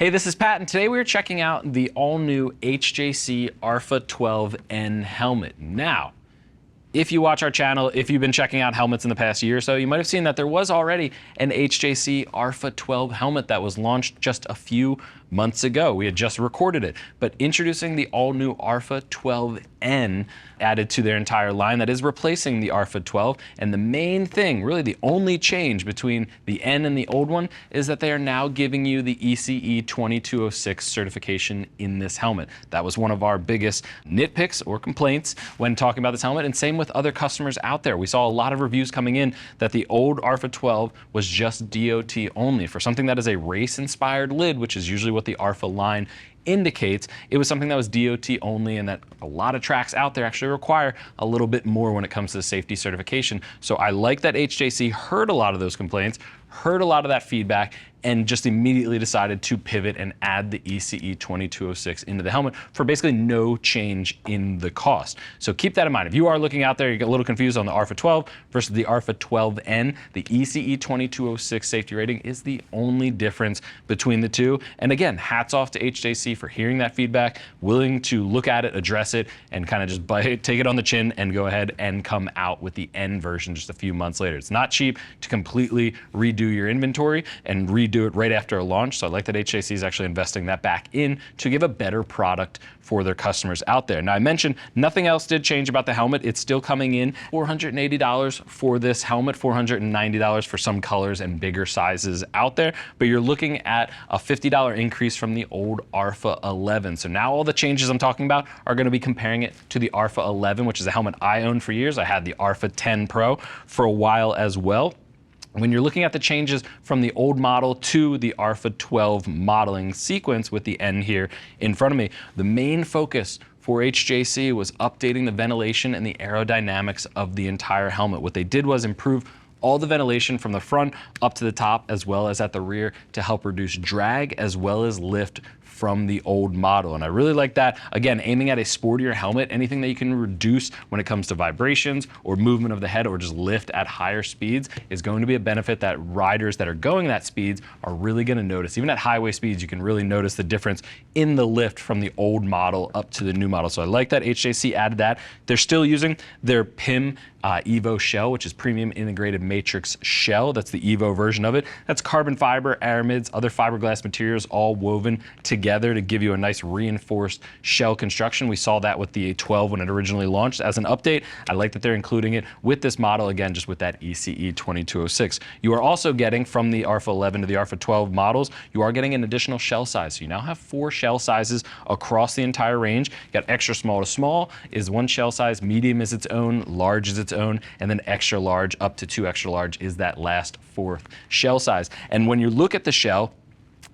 Hey, this is Pat, and today we're checking out the all-new HJC RPHA 12N helmet. Now, if you watch our channel, if you've been checking out helmets in the past year or so, you might have seen that there was already an HJC RPHA 12 helmet that was launched just a few months ago. We had just recorded it, but introducing the all-new RPHA 12N added to their entire line that is replacing the RPHA 12. And the main thing, really the only change between the N and the old one, is that they are now giving you the ECE 2206 certification in this helmet. That was one of our biggest nitpicks or complaints when talking about this helmet, and same with other customers out there. We saw a lot of reviews coming in that the old RPHA 12 was just DOT only. For something that is a race-inspired lid, which is usually what the RPHA line indicates, it was something that was DOT only, and that a lot of tracks out there actually require a little bit more when it comes to the safety certification. So I like that HJC heard a lot of those complaints, heard a lot of that feedback, and just immediately decided to pivot and add the ECE 2206 into the helmet for basically no change in the cost. So keep that in mind. If you are looking out there, you get a little confused on the RPHA 12 versus the RPHA 12N, the ECE 2206 safety rating is the only difference between the two. And again, hats off to HJC for hearing that feedback, willing to look at it, address it, and kind of just take it on the chin and go ahead and come out with the N version just a few months later. It's not cheap to completely redo your inventory and redo it right after a launch. So I like that HJC is actually investing that back in to give a better product for their customers out there. Now, I mentioned nothing else did change about the helmet. It's still coming in $480 for this helmet, $490 for some colors and bigger sizes out there, but you're looking at a $50 increase from the old RPHA 11. So now all the changes I'm talking about are going to be comparing it to the RPHA 11, which is a helmet I owned for years. I had the RPHA 10 Pro for a while as well. When you're looking at the changes from the old model to the RPHA 12 modeling sequence with the N here in front of me, the main focus for HJC was updating the ventilation and the aerodynamics of the entire helmet. What they did was improve all the ventilation from the front up to the top as well as at the rear to help reduce drag as well as lift from the old model. And I really like that. Again, aiming at a sportier helmet, anything that you can reduce when it comes to vibrations or movement of the head or just lift at higher speeds is going to be a benefit that riders that are going at speeds are really going to notice. Even at highway speeds, you can really notice the difference in the lift from the old model up to the new model. So I like that HJC added that. They're still using their PIM Evo shell, which is premium integrated matrix shell. That's the Evo version of it. That's carbon fiber, aramids, other fiberglass materials all woven together to give you a nice reinforced shell construction. We saw that with the 12 when it originally launched as an update. I like that they're including it with this model, again, just with that ECE 2206. You are also getting from the RPHA 11 to the RPHA 12 models, you are getting an additional shell size. So you now have 4 shell sizes across the entire range. You got extra small to small is one shell size, medium is its own, large is its own, and then extra large up to 2 extra large is that last 4th shell size. And when you look at the shell,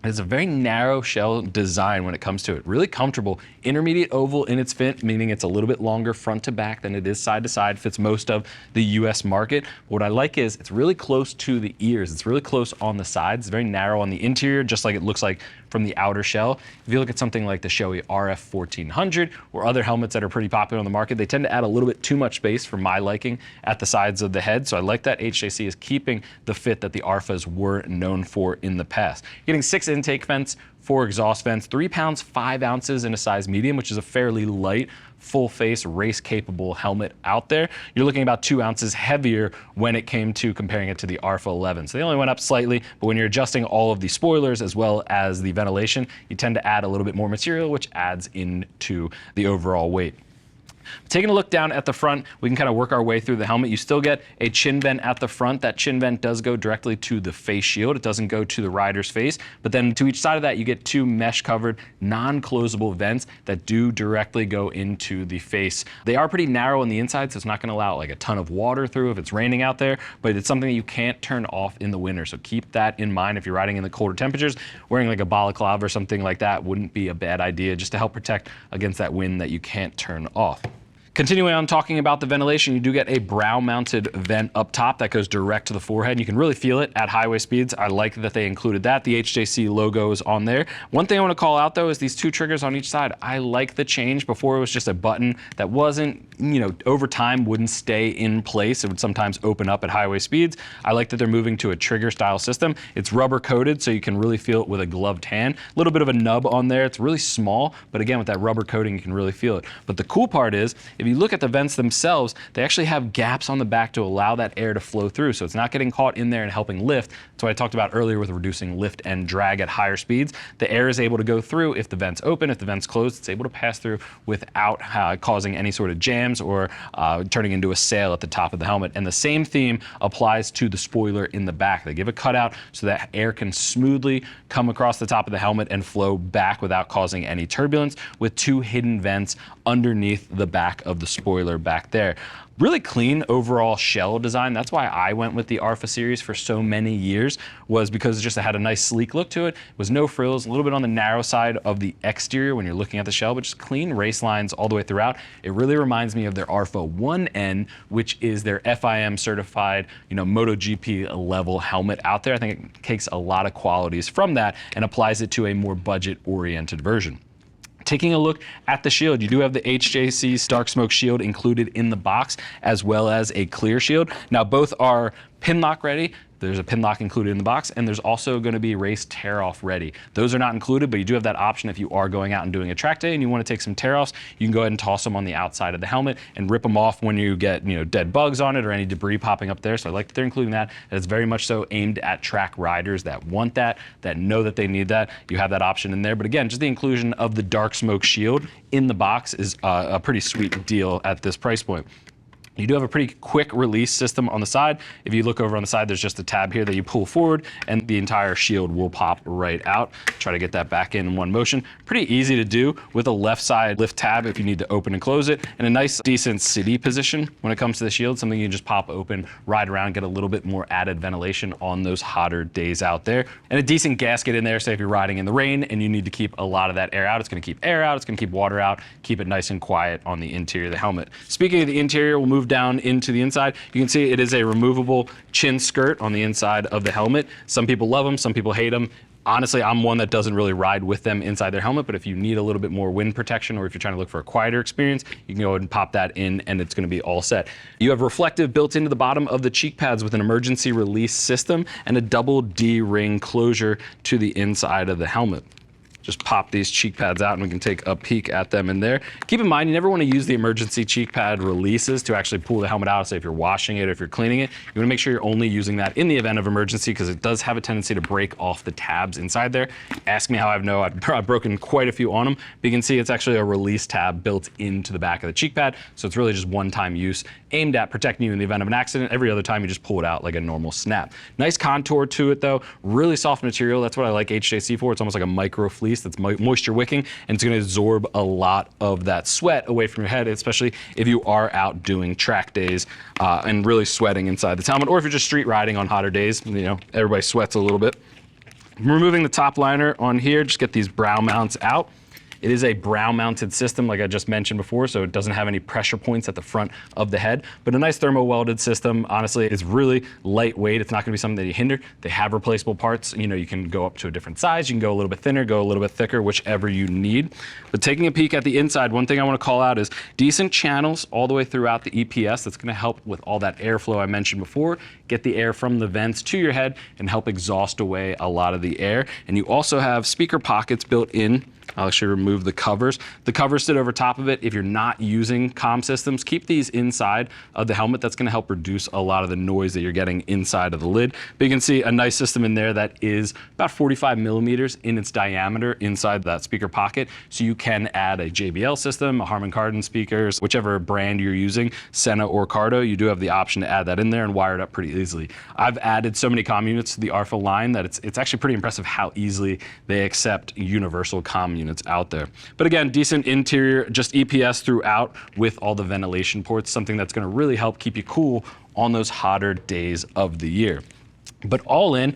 it's a very narrow shell design when it comes to it. Really comfortable, intermediate oval in its fit, meaning it's a little bit longer front to back than it is side to side, fits most of the US market. What I like is it's really close to the ears. It's really close on the sides. It's very narrow on the interior, just like it looks like from the outer shell. If you look at something like the Shoei RF 1400 or other helmets that are pretty popular on the market, they tend to add a little bit too much space for my liking at the sides of the head. So I like that HJC is keeping the fit that the RPHAs were known for in the past. You're getting 6 intake vents, 4 exhaust vents, 3 pounds 5 ounces in a size medium, which is a fairly light, full face, race capable helmet out there. You're looking about 2 ounces heavier when it came to comparing it to the RPHA 11. So they only went up slightly, but when you're adjusting all of the spoilers as well as the ventilation, you tend to add a little bit more material, which adds into the overall weight. Taking a look down at the front, we can kind of work our way through the helmet. You still get a chin vent at the front. That chin vent does go directly to the face shield. It doesn't go to the rider's face. But then to each side of that, you get 2 mesh-covered, non-closable vents that do directly go into the face. They are pretty narrow on the inside, so it's not going to allow like a ton of water through if it's raining out there, but it's something that you can't turn off in the winter. So keep that in mind if you're riding in the colder temperatures. Wearing like a balaclava or something like that wouldn't be a bad idea, just to help protect against that wind that you can't turn off. Continuing on talking about the ventilation, you do get a brow-mounted vent up top that goes direct to the forehead. You can really feel it at highway speeds. I like that they included that. The HJC logo is on there. One thing I want to call out though is these two triggers on each side. I like the change. Before it was just a button that wasn't, over time wouldn't stay in place. It would sometimes open up at highway speeds. I like that they're moving to a trigger style system. It's rubber coated, so you can really feel it with a gloved hand. A little bit of a nub on there. It's really small, but again, with that rubber coating, you can really feel it. But the cool part is, if you look at the vents themselves, they actually have gaps on the back to allow that air to flow through. So it's not getting caught in there and helping lift. That's what I talked about earlier with reducing lift and drag at higher speeds. The air is able to go through if the vent's open, if the vent's closed, it's able to pass through without causing any sort of jams or turning into a sail at the top of the helmet. And the same theme applies to the spoiler in the back. They give a cutout so that air can smoothly come across the top of the helmet and flow back without causing any turbulence, with two hidden vents underneath the back of the spoiler back there. Really clean overall shell design. That's why I went with the RPHA series for so many years, was because it had a nice sleek look to it. It was no frills, a little bit on the narrow side of the exterior when you're looking at the shell, but just clean race lines all the way throughout. It really reminds me of their RPHA 1N, which is their FIM certified, MotoGP level helmet out there. I think it takes a lot of qualities from that and applies it to a more budget oriented version. Taking a look at the shield, you do have the HJC Dark Smoke shield included in the box, as well as a clear shield. Now both are pinlock ready. There's a pinlock included in the box, and there's also going to be race tear-off ready. Those are not included, but you do have that option if you are going out and doing a track day and you want to take some tear-offs. You can go ahead and toss them on the outside of the helmet and rip them off when you get dead bugs on it or any debris popping up there. So I like that they're including that. And it's very much so aimed at track riders that want that know that they need that. You have that option in there. But again, just the inclusion of the Dark Smoke shield in the box is a pretty sweet deal at this price point. You do have a pretty quick release system on the side. If you look over on the side, there's just a tab here that you pull forward and the entire shield will pop right out. Try to get that back in one motion. Pretty easy to do with a left side lift tab if you need to open and close it, and a nice decent city position when it comes to the shield, something you can just pop open, ride around, get a little bit more added ventilation on those hotter days out there. And a decent gasket in there, say if you're riding in the rain and you need to keep a lot of that air out. It's gonna keep air out, it's gonna keep water out, keep it nice and quiet on the interior of the helmet. Speaking of the interior, we'll move down into the inside. You can see it is a removable chin skirt on the inside of the helmet. Some people love them, some people hate them. Honestly, I'm one that doesn't really ride with them inside their helmet, but if you need a little bit more wind protection or if you're trying to look for a quieter experience, you can go ahead and pop that in and it's going to be all set. You have reflective built into the bottom of the cheek pads with an emergency release system and a double D-ring closure to the inside of the helmet. Just pop these cheek pads out and we can take a peek at them in there. Keep in mind, you never want to use the emergency cheek pad releases to actually pull the helmet out. Say if you're washing it or if you're cleaning it, you want to make sure you're only using that in the event of emergency, because it does have a tendency to break off the tabs inside there. Ask me how I've broken quite a few on them, but you can see it's actually a release tab built into the back of the cheek pad. So it's really just one-time use aimed at protecting you in the event of an accident. Every other time you just pull it out like a normal snap. Nice contour to it though, really soft material. That's what I like HJC for. It's almost like a micro fleece that's moisture wicking, and it's going to absorb a lot of that sweat away from your head, especially if you are out doing track days and really sweating inside the helmet, or if you're just street riding on hotter days. Everybody sweats a little bit. Removing the top liner on here, just get these brow mounts out. It is a brow mounted system like I just mentioned before, so it doesn't have any pressure points at the front of the head, but a nice thermo welded system. Honestly, it's really lightweight. It's not gonna be something that you hinder. They have replaceable parts. You can go up to a different size. You can go a little bit thinner, go a little bit thicker, whichever you need. But taking a peek at the inside, one thing I wanna call out is decent channels all the way throughout the EPS. That's gonna help with all that airflow I mentioned before, get the air from the vents to your head and help exhaust away a lot of the air. And you also have speaker pockets built in. I'll actually remove the covers. The covers sit over top of it. If you're not using comm systems, keep these inside of the helmet. That's gonna help reduce a lot of the noise that you're getting inside of the lid. But you can see a nice system in there that is about 45 millimeters in its diameter inside that speaker pocket. So you can add a JBL system, a Harman Kardon speakers, whichever brand you're using, Sena or Cardo, you do have the option to add that in there and wire it up pretty easily. I've added so many comm units to the RPHA line that it's actually pretty impressive how easily they accept universal comm units out there. But again, decent interior, just EPS throughout with all the ventilation ports, something that's gonna really help keep you cool on those hotter days of the year. But all in,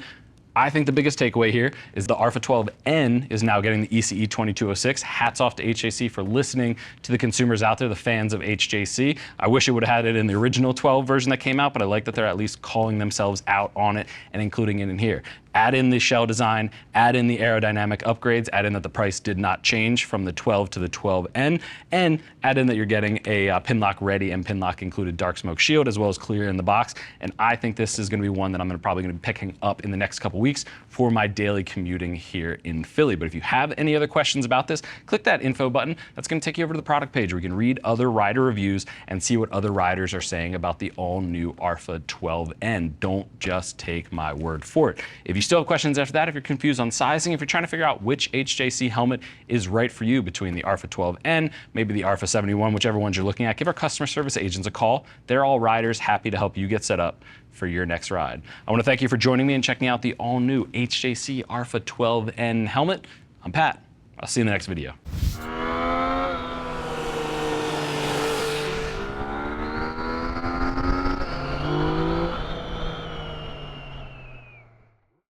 I think the biggest takeaway here is the RPHA 12N is now getting the ECE 2206. Hats off to HJC for listening to the consumers out there, the fans of HJC. I wish it would have had it in the original 12 version that came out, but I like that they're at least calling themselves out on it and including it in here. Add in the shell design, add in the aerodynamic upgrades, add in that the price did not change from the 12 to the 12N, and add in that you're getting a pinlock ready and pinlock included dark smoke shield as well as clear in the box. And I think this is going to be one that I'm probably going to be picking up in the next couple weeks for my daily commuting here in Philly. But if you have any other questions about this, click that info button. That's going to take you over to the product page where you can read other rider reviews and see what other riders are saying about the all-new RPHA 12N. Don't just take my word for it. If you still have questions after that, if you're confused on sizing, if you're trying to figure out which HJC helmet is right for you between the RPHA 12N, maybe the RPHA 71, whichever ones you're looking at, give our customer service agents a call. They're all riders, happy to help you get set up for your next ride. I want to thank you for joining me and checking out the all-new HJC RPHA 12N helmet. I'm Pat. I'll see you in the next video.